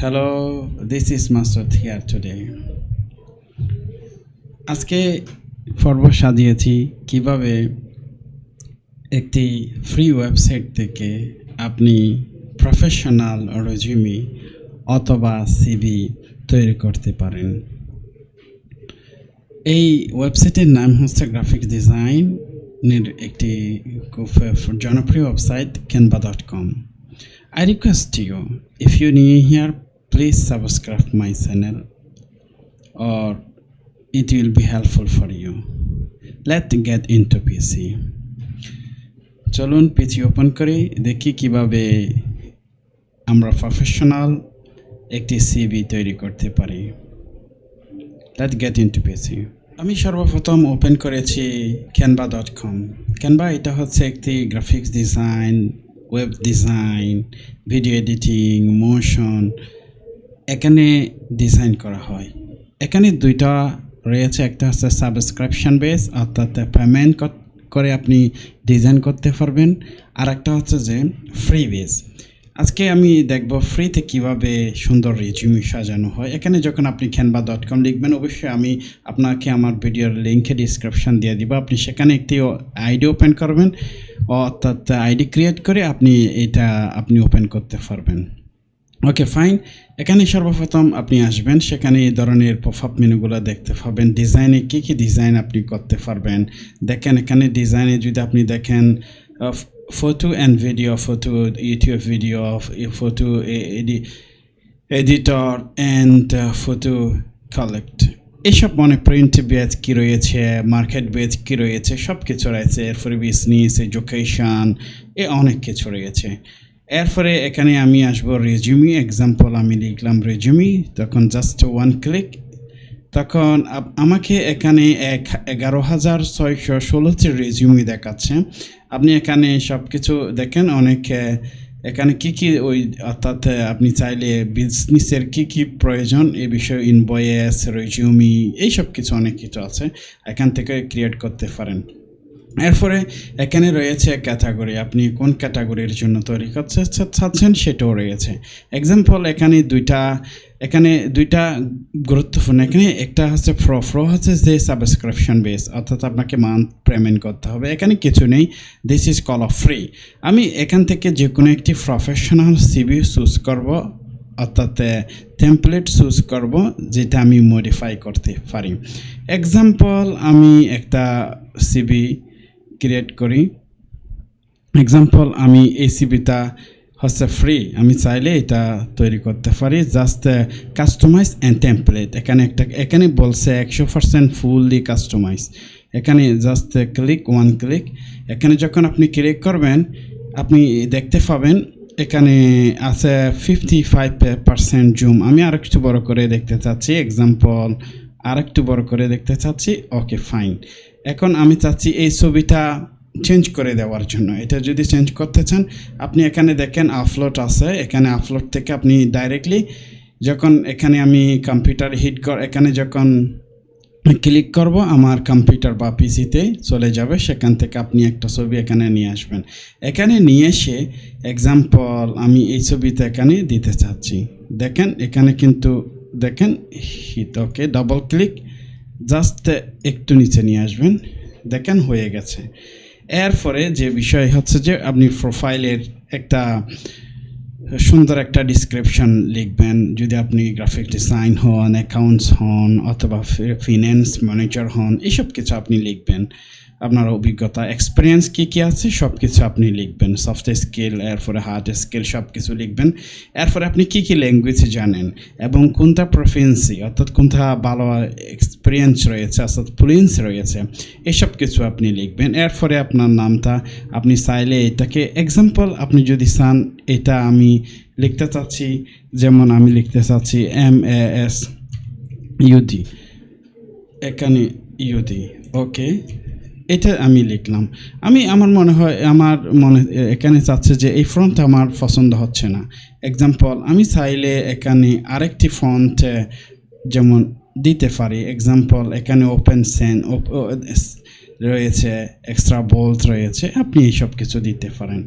Hello, this is Masud here today. আজকে পর্ব সাজিয়েছি কিভাবে একটি ফ্রি ওয়েবসাইট থেকে আপনি প্রফেশনাল রেজিউমি অথবা সিভি তৈরি করতে পারেন। এই ওয়েবসাইটের নাম হচ্ছে গ্রাফিক ডিজাইনের একটি খুব জনপ্রিয় website canva.com. I request you, if you're new here, please subscribe my channel or it will be helpful for you. Let's get into PC. চলুন পিসি ওপেন করি, দেখি কিভাবে আমরা প্রফেশনাল একটি সিভি তৈরি করতে পারি। Let's get into PC. আমি সর্বপ্রথম ওপেন করেছি canva.com. Canva এটা হচ্ছে একটি graphics design, web design, video editing, motion এখানে ডিজাইন করা হয়। এখানে দুইটা রয়েছে, একটা হচ্ছে সাবস্ক্রিপশন বেস অর্থাৎ পেমেন্ট করে আপনি ডিজাইন করতে পারবেন, আর একটা হচ্ছে যে ফ্রি বেস। আজকে আমি দেখব ফ্রিতে কিভাবে সুন্দর রেজিউমি সাজানো হয়। এখানে যখন আপনি canva.com লিখবেন, অবশ্যই আমি আপনাকে আমার ভিডিওর লিঙ্কে ডিসক্রিপশন দিয়ে দিব। আপনি সেখানে একটি আইডি ওপেন করবেন, অর্থাৎ আইডি ক্রিয়েট করে আপনি ওপেন করতে পারবেন। Okay fine. এখানে সর্বপ্রথম আপনি আসবেন, সেখানে এই ধরনের পপআপ মেনুগুলো দেখতে পাবেন। ডিজাইনে কী ডিজাইন আপনি করতে পারবেন দেখেন। এখানে ডিজাইনে যদি আপনি দেখেন photo and video, photo YouTube video, photo editor and photo collect, এসব প্রিন্ট বেজ কী রয়েছে, মার্কেট বেজ কী রয়েছে, সব কিছু রয়েছে। এরপরে বিজনেস, এডুকেশন, অনেক কিছু রয়েছে। এরপরে এখানে আমি আসবো রেজিউমি। এক্সাম্পল আমি লিখলাম রেজিউমি, তখন জাস্ট ওয়ান ক্লিক, তখন আমাকে এখানে 11,616টি রেজিউমি দেখাচ্ছে। আপনি এখানে সব কিছু দেখেন, অনেক এখানে কী অর্থাৎ আপনি চাইলে বিজনেসের কী প্রয়োজন এ বিষয়ে ইনভয়েস, রেজিউমি, এইসব কিছু অনেক কিছু আছে, এখান থেকে ক্রিয়েট করতে পারেন। এরপরে এখানে রয়েছে ক্যাটাগরি, আপনি কোন ক্যাটাগরির জন্য তৈরি করতে চাচ্ছেন সেটাও রয়েছে। এক্সাম্পল এখানে দুইটা গুরুত্বপূর্ণ। এখানে একটা হচ্ছে প্রো হচ্ছে যে সাবস্ক্রিপশন বেস, অর্থাৎ আপনাকে মান্থ পেমেন্ট করতে হবে। এখানে কিছু নেই, this is call of free. আমি এখান থেকে যে কোনো একটি প্রফেশনাল সিভি চুজ করব, অর্থাৎ টেমপ্লেট চুজ করব যেটা আমি মডিফাই করতে পারি। এক্সাম্পল আমি একটা সিভি ক্রিয়েট করি। এক্সাম্পল আমি এই সিভিটা হচ্ছে ফ্রি, আমি চাইলে এটা তৈরি করতে পারি। জাস্ট কাস্টমাইজ অ্যান্ড টেমপ্লেট, এখানে বলছে 100% ফুললি কাস্টমাইজ। এখানে জাস্ট ওয়ান ক্লিক। এখানে যখন আপনি ক্লিক করবেন, আপনি দেখতে পাবেন এখানে আছে 55% জুম। আমি আরেকটু বড় করে দেখতে চাচ্ছি, এক্সাম্পল আরেকটু বড় করে দেখতে চাচ্ছি। Okay fine. এখন আমি চাচ্ছি এই ছবিটা চেঞ্জ করে দেওয়ার জন্য। এটা যদি চেঞ্জ করতে চান, আপনি এখানে দেখেন আপলোড আছে, এখানে আপলোড থেকে আপনি ডাইরেক্টলি যখন এখানে আমি কম্পিউটার এখানে যখন ক্লিক করব, আমার কম্পিউটার বা পিসিতে চলে যাবে। সেখান থেকে আপনি একটা ছবি এখানে নিয়ে আসবেন। এখানে নিয়ে এসে এক্সাম্পল আমি এই ছবিতে এখানে দিতে চাচ্ছি। দেখেন এখানে কিন্তু দেখেন হিট। ওকে, ডাবল ক্লিক, জাস্ট একটু নিচে নিয়ে আসবেন, দেখেন হয়ে গেছে। এরপরে যে বিষয় হচ্ছে যে আপনি প্রোফাইলের একটা সুন্দর একটা ডিসক্রিপশন লিখবেন। যদি আপনি গ্রাফিক ডিজাইন হন, অ্যাকাউন্টস হন, অথবা ফিন্যান্স ম্যানেজার হন, এইসব কিছু আপনি লিখবেন। আপনার অভিজ্ঞতা, এক্সপিরিয়েন্স কী আছে সব কিছু আপনি লিখবেন। সফট স্কিল, এরপরে হার্ড স্কিল, সব কিছু লিখবেন। এরপরে আপনি কী ল্যাঙ্গুয়েজ জানেন এবং কোনটা প্রফিয়েন্সি, অর্থাৎ কোনটা ভালো এক্সপিরিয়েন্স রয়েছে, অর্থাৎ ফ্লুয়েন্স রয়েছে, এসব কিছু আপনি লিখবেন। এরপরে আপনার নামটা আপনি চাইলে এটাকে এক্সাম্পল আপনি যদি চান, এটা আমি লিখতে চাচ্ছি, যেমন আমি লিখতে চাচ্ছি MASUD, এখানে ইউডি। ওকে, এটা আমি লিখলাম। আমার মনে এখানে চাচ্ছে যে এই ফন্ট আমার পছন্দ হচ্ছে না। এক্সাম্পল আমি চাইলে এখানে আরেকটি ফন্ট যেমন দিতে পারি। এক্সাম্পল এখানে ওপেন রয়েছে, এক্সট্রা বোল্ড রয়েছে, আপনি এইসব কিছু দিতে পারেন।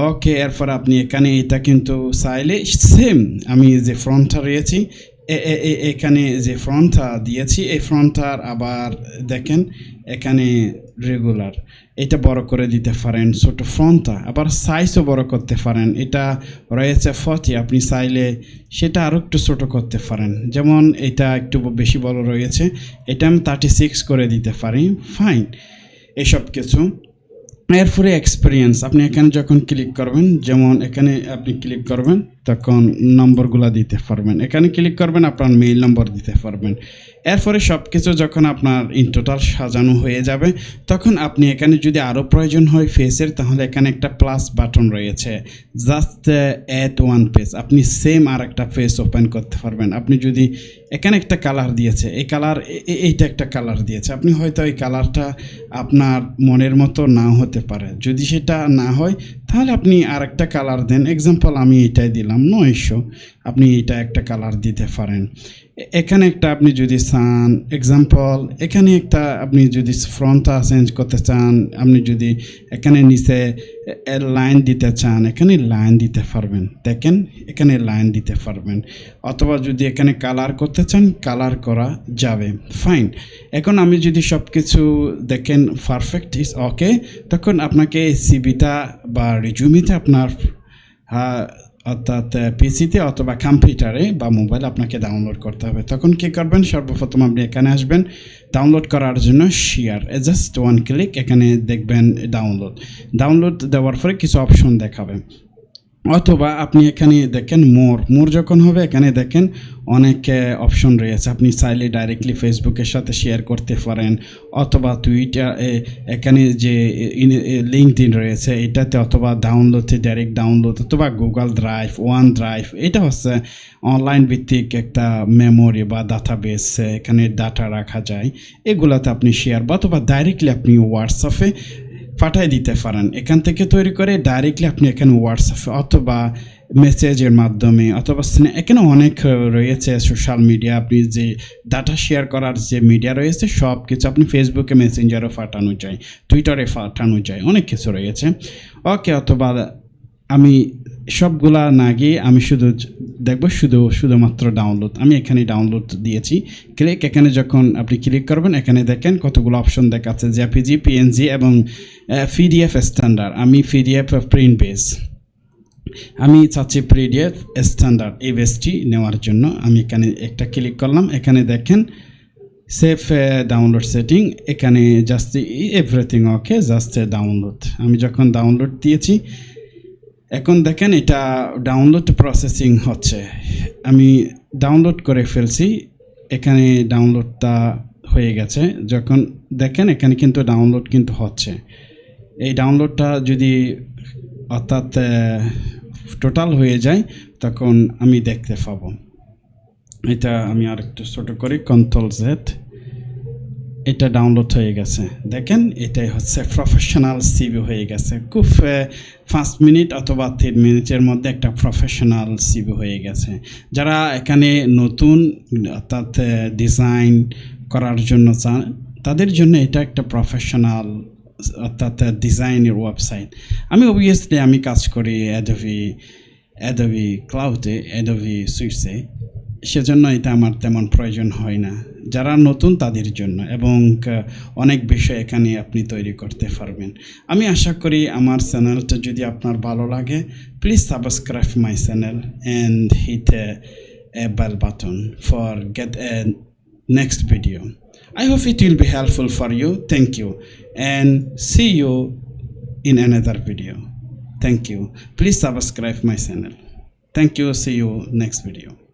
ওকে, এরপর আপনি এখানে এটা কিন্তু চাইলে সেম আমি যে ফ্রন্টটা রয়েছি এখানে যে ফ্রন্টটা দিয়েছি এই ফ্রন্টটার আবার দেখেন এখানে রেগুলার এটা বড় করে দিতে পারেন, ছোট ফ্রন্টটা আবার সাইজও বড় করতে পারেন। এটা রয়েছে 40, আপনি চাইলে সেটা আরও একটু ছোট করতে পারেন, যেমন এটা একটু বেশি বড় রয়েছে, এটা আমি 36 করে দিতে পারি। ফাইন, এসব কিছু। এরপরে এক্সপিরিয়েন্স, আপনি এখানে যখন ক্লিক করবেন, যেমন এখানে আপনি ক্লিক করবেন তখন নম্বরগুলো দিতে পারবেন, এখানে ক্লিক করবেন আপনার মেইল নম্বর দিতে পারবেন। এরপরে সব কিছু যখন আপনার ইন টোটাল সাজানো হয়ে যাবে তখন আপনি এখানে যদি আরও প্রয়োজন হয় ফেসের, তাহলে এখানে একটা প্লাস বাটন রয়েছে, জাস্ট অ্যাড ওয়ান পেজ, আপনি সেম আর একটা ফেস ওপেন করতে পারবেন। আপনি যদি এখানে একটা কালার দিয়েছে, এই কালার এইটা একটা কালার দিয়েছে, আপনি হয়তো এই কালারটা আপনার মনের মতো নাও হতে পারে, যদি সেটা না হয় তাহলে আপনি আর একটা কালার দেন। এক্সাম্পল আমি এটাই দিলাম, নো ইস্যু, আপনি এটা একটা কালার দিতে পারেন। এখানে একটা আপনি যদি চান এক্সাম্পল, এখানে একটা আপনি যদি ফ্রন্টটা চেঞ্জ করতে চান, আপনি যদি এখানে নিচে লাইন দিতে চান এখানে লাইন দিতে পারবেন, দেখেন এখানে লাইন দিতে পারবেন, অথবা যদি এখানে কালার করতে চান কালার করা যাবে। ফাইন, এখন আমি যদি সব কিছু দেখেন পারফেক্ট ইজ ওকে, তখন আপনাকে সিভিটা বা রিজুমিতে আপনার অর্থাৎ পিসিতে অথবা কম্পিউটারে বা মোবাইল আপনাকে ডাউনলোড করতে হবে। তখন কী করবেন, সর্বপ্রথম আপনি এখানে আসবেন, ডাউনলোড করার জন্য শেয়ার, জাস্ট ওয়ান ক্লিক, এখানে দেখবেন ডাউনলোড দেওয়ার পরে কিছু অপশন দেখাবে, অথবা আপনি এখানে দেখেন মোর যখন হবে এখানে দেখেন অনেক অপশন রয়েছে, আপনি চাইলে ডাইরেক্টলি ফেসবুকের সাথে শেয়ার করতে পারেন, অথবা টুইটার এখানে যে লিঙ্কডইন রয়েছে এটাতে, অথবা ডাউনলোডে ডাইরেক্ট ডাউনলোড, অথবা গুগল ড্রাইভ, ওয়ান ড্রাইভ, এটা হচ্ছে অনলাইন ভিত্তিক একটা মেমোরি বা ডাটাবেস, এখানে ডাটা রাখা যায়, এগুলোতে আপনি শেয়ার বা অথবা ডাইরেক্টলি আপনি হোয়াটসঅ্যাপে পাঠাই দিতে পারেন, এখান থেকে তৈরি করে ডাইরেক্টলি আপনি এখানে হোয়াটসঅ্যাপে অথবা মেসেজের মাধ্যমে, অথবা এখানে অনেক রয়েছে সোশ্যাল মিডিয়া, আপনি যে ডাটা শেয়ার করার যে মিডিয়া রয়েছে সব কিছু আপনি ফেসবুকে মেসেঞ্জারও পাঠানো যায়, টুইটারে পাঠানো যায়, অনেক কিছু রয়েছে। ওকে, অথবা আমি সবগুলা না গিয়ে আমি শুধু দেখব শুধুমাত্র ডাউনলোড, আমি এখানে ডাউনলোড দিয়েছি, ক্লিক, এখানে যখন আপনি ক্লিক করবেন এখানে দেখেন কতগুলো অপশন দেখাচ্ছে, জেপিজি, পিএনজি এবং পিডিএফ স্ট্যান্ডার্ড। আমি পিডিএফ প্রিন্ট বেস, আমি চাচ্ছি পিডিএফ স্ট্যান্ডার্ড এই বেসটি নেওয়ার জন্য আমি এখানে একটা ক্লিক করলাম, এখানে দেখেন সেভ ডাউনলোড সেটিং, এখানে just everything okay, just download, আমি যখন ডাউনলোড দিয়েছি এখন দেখেন এটা ডাউনলোড প্রসেসিং হচ্ছে, আমি ডাউনলোড করে ফেলছি, এখানে ডাউনলোডটা হয়ে গেছে, যখন দেখেন এখানে কিন্তু ডাউনলোড কিন্তু হচ্ছে, এই ডাউনলোডটা যদি অর্থাৎ টোটাল হয়ে যায় তখন আমি দেখতে পাবো। এটা আমি আর একটু ছোটো করি, কন্ট্রোল-Z, এটা ডাউনলোড হয়ে গেছে, দেখেন এটাই হচ্ছে প্রফেশনাল সিভি হয়ে গেছে, খুব 5 মিনিট অথবা 3 মিনিটের মধ্যে একটা প্রফেশনাল সিভি হয়ে গেছে। যারা এখানে নতুন অর্থাৎ ডিজাইন করার জন্য চান তাদের জন্য এটা একটা প্রফেশনাল অর্থাৎ ডিজাইনের ওয়েবসাইট। আমি অবভিয়াসলি আমি কাজ করি অ্যাডোবি ক্লাউডে, অ্যাডোবি সুইটসে, সেজন্য এটা আমার তেমন প্রয়োজন হয় না, যারা নতুন তাদের জন্য, এবং অনেক বিষয় এখানে আপনি তৈরি করতে পারবেন। আমি আশা করি আমার চ্যানেলটা যদি আপনার ভালো লাগে, please subscribe my channel and hit a bell button for get a next video. I hope it will be helpful for you. Thank you and see you in another video. Thank you. Please subscribe my channel. Thank you. See you next video.